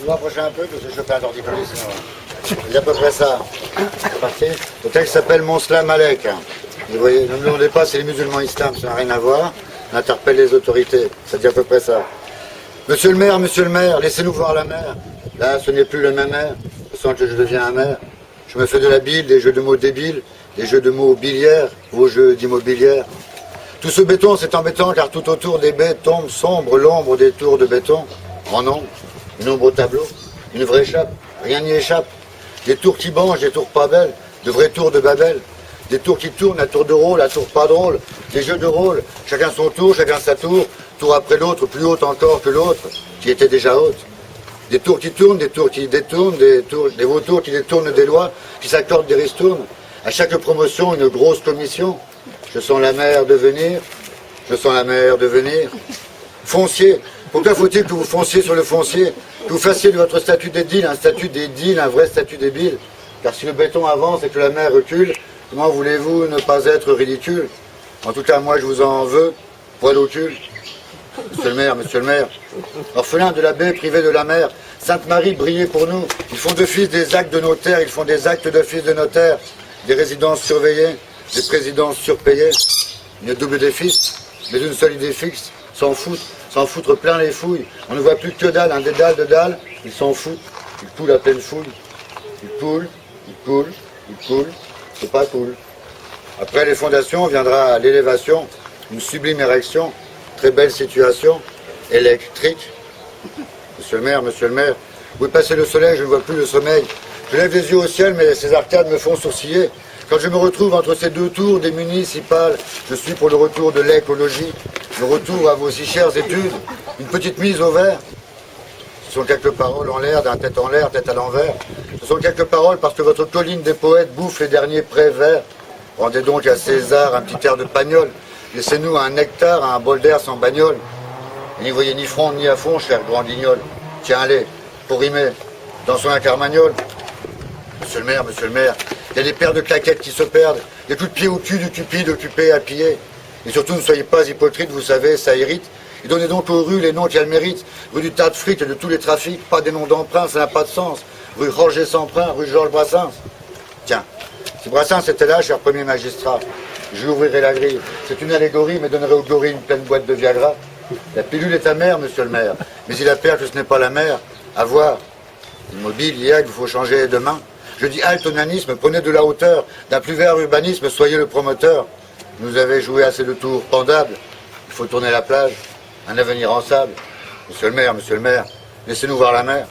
Vous m'approchez un peu, parce que je fais un torticolis, sinon. C'est à peu près ça. C'est parti. Le texte s'appelle Mon Slam Alek. Vous voyez, ne me demandez pas si les musulmans islam, ça n'a rien à voir. On interpelle les autorités. Ça dit à peu près ça. Monsieur le maire, laissez-nous voir la mer. Là, ce n'est plus le même air. Je sens que je deviens amer. Je me fais de la bile, des jeux de mots débiles, des jeux de mots biliaires, vos jeux d'immobilière. Tout ce béton, c'est embêtant, car tout autour des baies tombe sombre l'ombre des tours de béton. En ombre, une ombre au tableau, une vraie chape, rien n'y échappe. Des tours qui bangent, des tours pas belles, de vrais tours de Babel. Des tours qui tournent, à tour de rôle, à tour pas drôle. Des jeux de rôle, chacun son tour, chacun sa tour, tour après l'autre, plus haute encore que l'autre, qui était déjà haute. Des tours qui tournent, des tours qui détournent, des vautours qui détournent des lois, qui s'accordent des ristournes. À chaque promotion, une grosse commission. Je sens la mer devenir, je sens la mer devenir. Foncier, pourquoi faut-il que vous fonciez sur le foncier, que vous fassiez de votre statut d'édile un statut d'édile, un vrai statut débile? Car si le béton avance et que la mer recule, comment voulez-vous ne pas être ridicule? En tout cas, moi, je vous en veux, poil au cul. Monsieur le maire, orphelin de la baie, privé de la mer, Sainte-Marie, brillez pour nous. Ils font d'office des actes de notaire, ils font des actes d'office de notaire, des résidences surveillées, des présidences surpayées, une double défiste, mais une seule idée fixe, s'en foutre plein les fouilles. On ne voit plus que dalle, un dédale de dalle, ils s'en foutent, ils coulent à pleine fouille. Ils coulent, c'est pas cool. Après les fondations viendra l'élévation, une sublime érection, très belle situation, électrique. Monsieur le maire, où est passé le soleil, je ne vois plus le sommeil. Je lève les yeux au ciel, mais ces arcades me font sourciller. Quand je me retrouve entre ces deux tours des municipales, je suis pour le retour de l'écologie, le retour à vos si chères études, une petite mise au vert. Ce sont quelques paroles en l'air, d'un tête en l'air, tête à l'envers. Ce sont quelques paroles parce que votre colline des poètes bouffe les derniers prés verts. Rendez donc à César un petit air de pagnol. Laissez-nous un nectar, un bol d'air sans bagnole. Et n'y voyez ni front ni à fond, cher grand guignol. Tiens, allez, pour rimer, dansons un carmagnole. Monsieur le maire, il y a des paires de claquettes qui se perdent, des coups de pied au cul du cupide occupé à piller. Et surtout, ne soyez pas hypocrite, vous savez, ça irrite. Et donnez donc aux rues les noms qu'elles méritent. Rue du tas de fric et de tous les trafics, pas des noms d'emprunt, ça n'a pas de sens. Rue Roger Semprin, rue Georges Brassens. Tiens, si Brassens était là, cher premier magistrat, je lui ouvrirai la grille. C'est une allégorie, mais donnerait au gorille une pleine boîte de Viagra. La pilule est amère, monsieur le maire, mais il appert que ce n'est pas la mer. À voir. Immobile, il y a qu'il faut changer demain. Je dis halte au nanisme, prenez de la hauteur. D'un plus vert urbanisme, soyez le promoteur. Vous avez joué assez de tours pendables. Il faut tourner la plage. Un avenir en sable. Monsieur le maire, laissez-nous voir la mer.